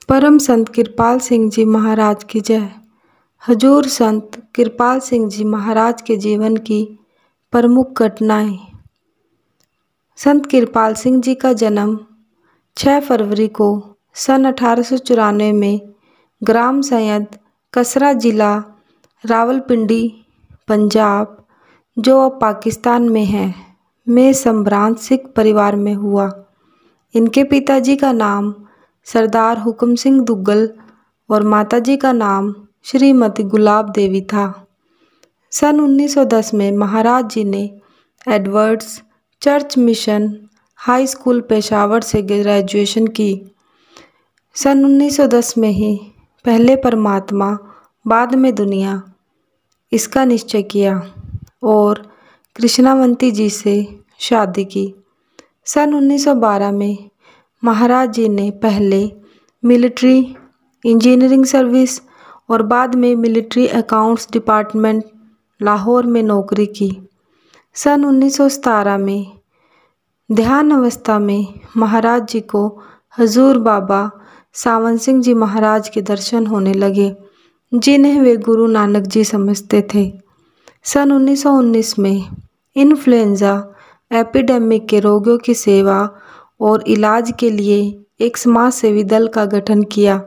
परम संत कृपाल सिंह जी महाराज की जय। हजूर संत कृपाल सिंह जी महाराज के जीवन की प्रमुख घटनाएं। संत कृपाल सिंह जी का जन्म 6 फरवरी को सन 1894 में ग्राम सैयद कसरा जिला रावलपिंडी पंजाब, जो अब पाकिस्तान में है, में संभ्रांत सिख परिवार में हुआ। इनके पिताजी का नाम सरदार हुक्म सिंह दुग्गल और माताजी का नाम श्रीमती गुलाब देवी था। सन 1910 में महाराज जी ने Edwards church mission high school Peshawar से ग्रेजुएशन की। सन 1910 में ही पहले परमात्मा बाद में दुनिया इसका निश्चय किया और कृष्णावंती जी से शादी की। सन 1912 में महाराज जी ने पहले मिलिट्री इंजीनियरिंग सर्विस और बाद में मिलिट्री अकाउंट्स डिपार्टमेंट लाहौर में नौकरी की। सन 1917 में ध्यान अवस्था में महाराज जी को हजूर बाबा सावन सिंह जी महाराज के दर्शन होने लगे, जिन्हें वे गुरु नानक जी समझते थे। सन 1919 में इन्फ्लुएंजा एपिडेमिक के रोगियों की सेवा और इलाज के लिए एक समाज सेवी दल का गठन किया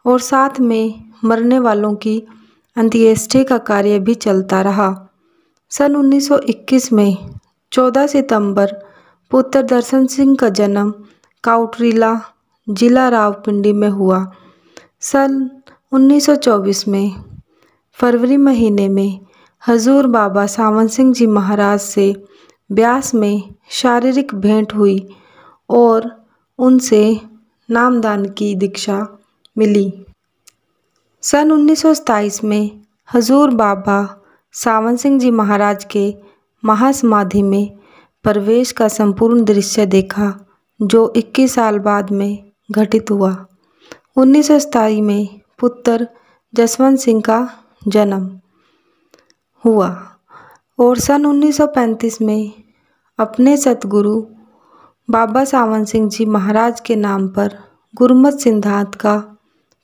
और साथ में मरने वालों की अंत्येष्टि का कार्य भी चलता रहा। सन 1921 में 14 सितंबर पुत्र दर्शन सिंह का जन्म काउटरीला जिला रावलपिंडी में हुआ। सन 1924 में फरवरी महीने में हजूर बाबा सावन सिंह जी महाराज से ब्यास में शारीरिक भेंट हुई और उनसे नामदान की दीक्षा मिली। सन 1927 में हजूर बाबा सावन सिंह जी महाराज के महासमाधि में प्रवेश का संपूर्ण दृश्य देखा, जो 21 साल बाद में घटित हुआ। 1927 में पुत्र जसवंत सिंह का जन्म हुआ और सन 1935 में अपने सतगुरु बाबा सावन सिंह जी महाराज के नाम पर गुरमत सिद्धांत का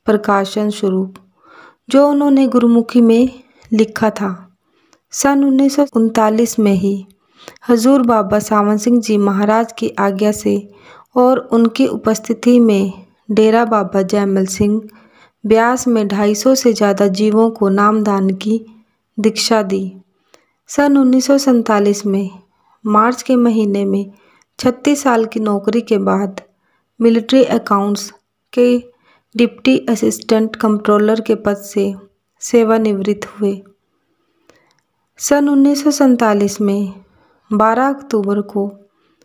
प्रकाशन शुरू, जो उन्होंने गुरुमुखी में लिखा था। सन 1939 में ही हजूर बाबा सावन सिंह जी महाराज की आज्ञा से और उनकी उपस्थिति में डेरा बाबा जैमल सिंह ब्यास में 250 से ज़्यादा जीवों को नामदान की दीक्षा दी। सन 1947 में मार्च के महीने में 36 साल की नौकरी के बाद मिलिट्री अकाउंट्स के डिप्टी असिस्टेंट कंट्रोलर के पद से सेवानिवृत्त हुए। सन 1947 में 12 अक्टूबर को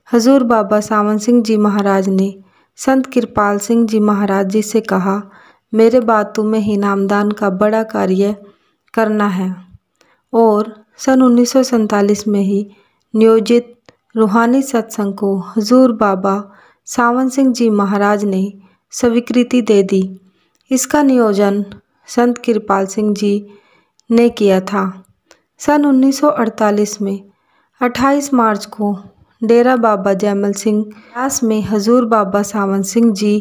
हजूर बाबा सावन सिंह जी महाराज ने संत कृपाल सिंह जी महाराज जी से कहा, मेरे बाद तुम्हें ही नामदान का बड़ा कार्य करना है। और सन 1947 में ही नियोजित रूहानी सत्संग को हजूर बाबा सावन सिंह जी महाराज ने स्वीकृति दे दी। इसका नियोजन संत कृपाल सिंह जी ने किया था। सन 1948 में 28 मार्च को डेरा बाबा जैमल सिंह ब्यास में हजूर बाबा सावन सिंह जी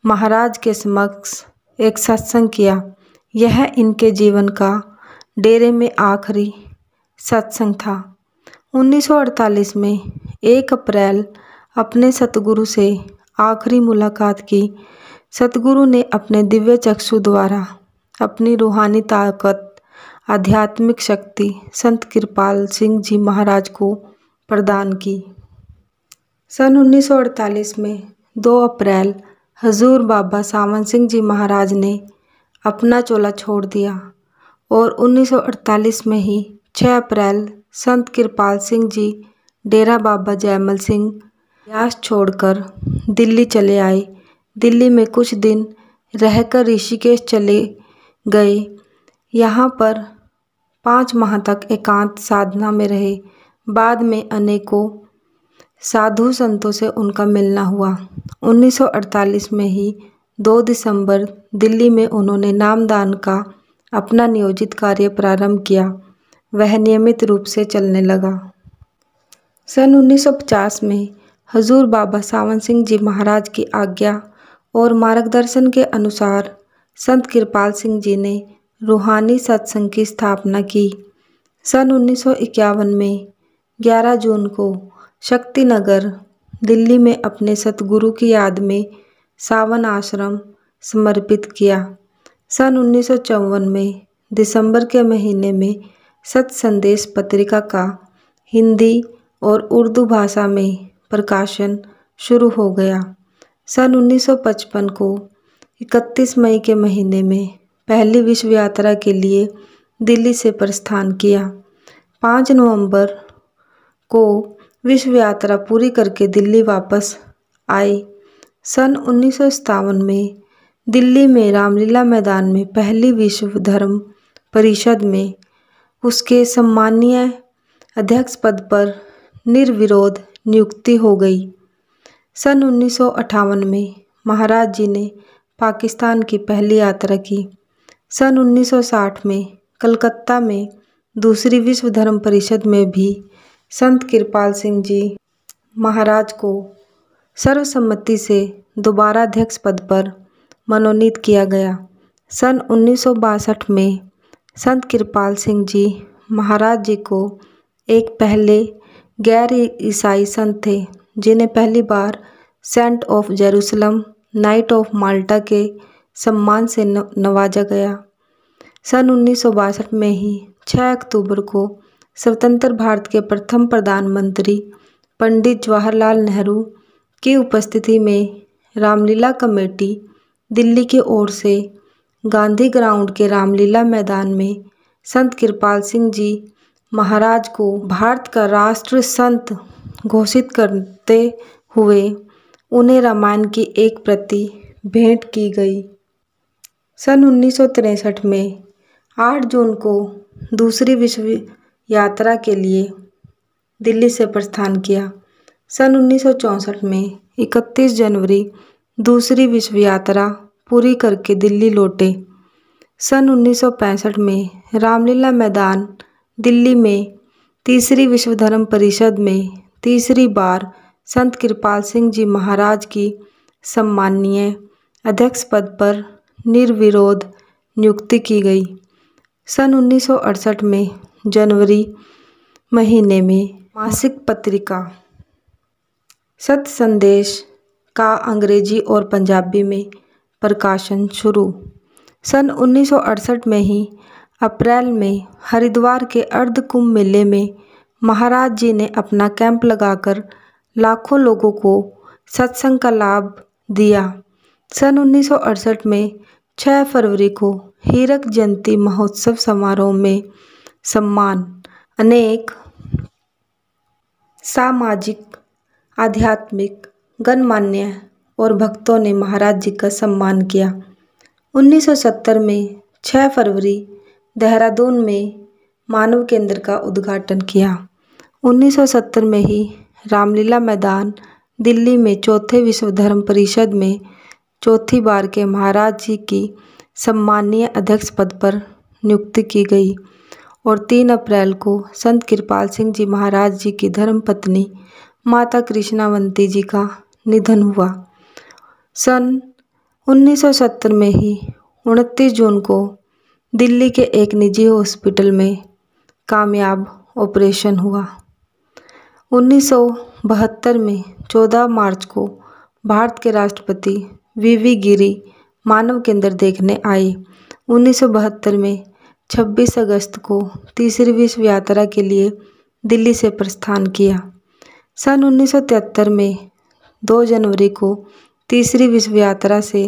महाराज के समक्ष एक सत्संग किया। यह इनके जीवन का डेरे में आखिरी सत्संग था। 1948 में 1 अप्रैल अपने सतगुरु से आखिरी मुलाकात की। सतगुरु ने अपने दिव्य चक्षु द्वारा अपनी रूहानी ताकत, आध्यात्मिक शक्ति संत कृपाल सिंह जी महाराज को प्रदान की। सन 1948 में 2 अप्रैल हजूर बाबा सावन सिंह जी महाराज ने अपना चोला छोड़ दिया और 1948 में ही 6 अप्रैल संत कृपाल सिंह जी डेरा बाबा जैमल सिंह ब्यास छोड़कर दिल्ली चले आए। दिल्ली में कुछ दिन रहकर ऋषिकेश चले गए। यहाँ पर 5 माह तक एकांत साधना में रहे। बाद में अनेकों साधु संतों से उनका मिलना हुआ। 1948 में ही 2 दिसंबर दिल्ली में उन्होंने नामदान का अपना नियोजित कार्य प्रारंभ किया। वह नियमित रूप से चलने लगा। सन 1950 में हजूर बाबा सावन सिंह जी महाराज की आज्ञा और मार्गदर्शन के अनुसार संत कृपाल सिंह जी ने रूहानी सत्संग की स्थापना की। सन 1951 में 11 जून को शक्तिनगर दिल्ली में अपने सतगुरु की याद में सावन आश्रम समर्पित किया। सन 1954 में दिसंबर के महीने में सत संदेश पत्रिका का हिंदी और उर्दू भाषा में प्रकाशन शुरू हो गया। सन 1955 को 31 मई के महीने में पहली विश्व यात्रा के लिए दिल्ली से प्रस्थान किया। 5 नवंबर को विश्व यात्रा पूरी करके दिल्ली वापस आए। सन 1957 में दिल्ली में रामलीला मैदान में पहली विश्व धर्म परिषद में उसके सम्मानीय अध्यक्ष पद पर निर्विरोध नियुक्ति हो गई। सन 1958 में महाराज जी ने पाकिस्तान की पहली यात्रा की। सन 1960 में कलकत्ता में दूसरी विश्व धर्म परिषद में भी संत कृपाल सिंह जी महाराज को सर्वसम्मति से दोबारा अध्यक्ष पद पर मनोनीत किया गया। सन 1962 में संत कृपाल सिंह जी महाराज जी को एक पहले गैर ईसाई संत थे जिन्हें पहली बार saint of Jerusalem knight of Malta के सम्मान से नवाजा गया। सन 1962 में ही 6 अक्टूबर को स्वतंत्र भारत के प्रथम प्रधानमंत्री पंडित जवाहरलाल नेहरू की उपस्थिति में रामलीला कमेटी दिल्ली की ओर से गांधी ग्राउंड के रामलीला मैदान में संत कृपाल सिंह जी महाराज को भारत का राष्ट्र संत घोषित करते हुए उन्हें रामायण की एक प्रति भेंट की गई। सन 1963 में 8 जून को दूसरी विश्व यात्रा के लिए दिल्ली से प्रस्थान किया। सन 1964 में 31 जनवरी दूसरी विश्व यात्रा पूरी करके दिल्ली लौटे। सन 1965 में रामलीला मैदान दिल्ली में तीसरी विश्व धर्म परिषद में तीसरी बार संत कृपाल सिंह जी महाराज की सम्मानीय अध्यक्ष पद पर निर्विरोध नियुक्ति की गई। सन 1968 में जनवरी महीने में मासिक पत्रिका सत संदेश का अंग्रेजी और पंजाबी में प्रकाशन शुरू। सन 1968 में ही अप्रैल में हरिद्वार के अर्ध कुंभ मेले में महाराज जी ने अपना कैंप लगाकर लाखों लोगों को सत्संग का लाभ दिया। सन 1968 में 6 फरवरी को हीरक जयंती महोत्सव समारोह में सम्मान अनेक सामाजिक आध्यात्मिक गणमान्य और भक्तों ने महाराज जी का सम्मान किया। 1970 में 6 फरवरी देहरादून में मानव केंद्र का उद्घाटन किया। 1970 में ही रामलीला मैदान दिल्ली में चौथे विश्व धर्म परिषद में चौथी बार के महाराज जी की सम्मानीय अध्यक्ष पद पर नियुक्ति की गई और 3 अप्रैल को संत कृपाल सिंह जी महाराज जी की धर्मपत्नी माता कृष्णावंती जी का निधन हुआ। सन 1970 में ही 29 जून को दिल्ली के एक निजी हॉस्पिटल में कामयाब ऑपरेशन हुआ। 1972 में 14 मार्च को भारत के राष्ट्रपति वीवी गिरी मानव केंद्र देखने आए। 1972 में 26 अगस्त को तीसरी विश्व यात्रा के लिए दिल्ली से प्रस्थान किया। सन 1973 में 2 जनवरी को तीसरी विश्व यात्रा से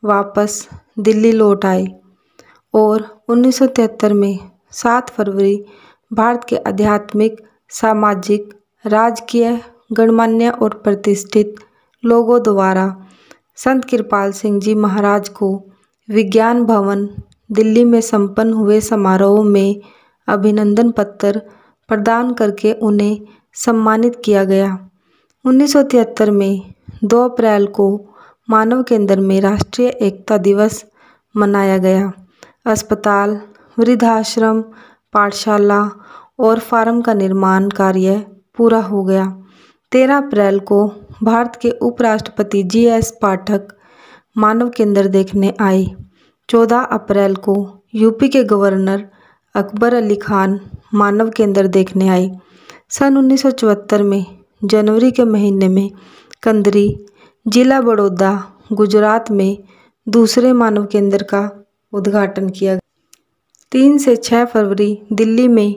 वापस दिल्ली लौट आए और 1973 में 7 फरवरी भारत के आध्यात्मिक सामाजिक राजकीय गणमान्य और प्रतिष्ठित लोगों द्वारा संत कृपाल सिंह जी महाराज को विज्ञान भवन दिल्ली में संपन्न हुए समारोह में अभिनंदन पत्र प्रदान करके उन्हें सम्मानित किया गया। 1973 में 2 अप्रैल को मानव केंद्र में राष्ट्रीय एकता दिवस मनाया गया। अस्पताल, वृद्धाश्रम, पाठशाला और फार्म का निर्माण कार्य पूरा हो गया। 13 अप्रैल को भारत के उपराष्ट्रपति GS पाठक मानव केंद्र देखने आए। 14 अप्रैल को यूपी के गवर्नर अकबर अली खान मानव केंद्र देखने आए। सन 1974 में जनवरी के महीने में कंदरी, जिला बड़ौदा, गुजरात में दूसरे मानव केंद्र का उद्घाटन किया। 3 से 6 फरवरी दिल्ली में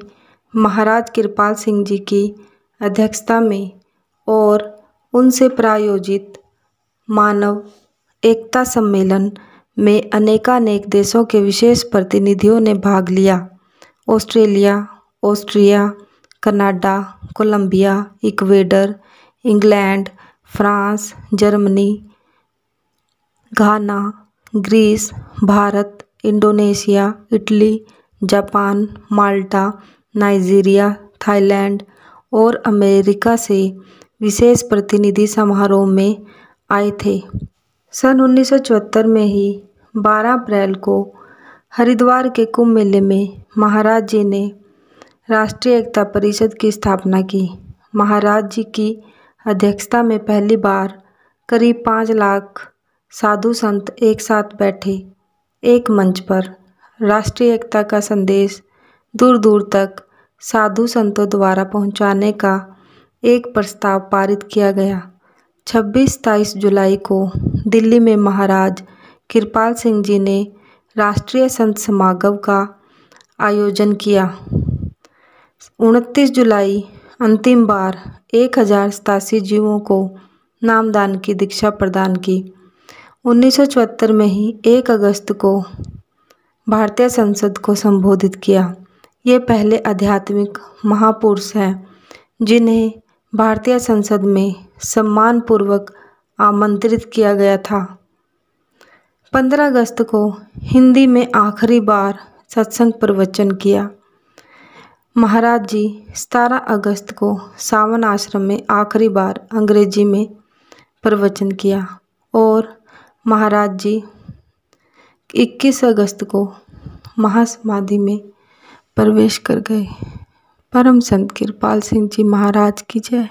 महाराज कृपाल सिंह जी की अध्यक्षता में और उनसे प्रायोजित मानव एकता सम्मेलन में अनेकानेक देशों के विशेष प्रतिनिधियों ने भाग लिया। Australia, Austria, Canada, Colombia, Ecuador, England, France, Germany, Ghana, Greece, Bharat, Indonesia, Italy, Japan, Malta, Nigeria, Thailand और अमेरिका से विशेष प्रतिनिधि समारोह में आए थे। सन 1974 में ही 12 अप्रैल को हरिद्वार के कुंभ मेले में महाराज जी ने राष्ट्रीय एकता परिषद की स्थापना की। महाराज जी की अध्यक्षता में पहली बार करीब 5 लाख साधु संत एक साथ बैठे एक मंच पर। राष्ट्रीय एकता का संदेश दूर दूर तक साधु संतों द्वारा पहुंचाने का एक प्रस्ताव पारित किया गया। 26-27 जुलाई को दिल्ली में महाराज कृपाल सिंह जी ने राष्ट्रीय संत समागम का आयोजन किया। 29 जुलाई अंतिम बार 1087 जीवों को नामदान की दीक्षा प्रदान की। 1974 में ही 1 अगस्त को भारतीय संसद को संबोधित किया। ये पहले आध्यात्मिक महापुरुष हैं जिन्हें भारतीय संसद में सम्मानपूर्वक आमंत्रित किया गया था। 15 अगस्त को हिंदी में आखिरी बार सत्संग प्रवचन किया। महाराज जी 17 अगस्त को सावन आश्रम में आखिरी बार अंग्रेजी में प्रवचन किया और महाराज जी 21 अगस्त को महासमाधि में प्रवेश कर गए। परम संत कृपाल सिंह जी महाराज की जय।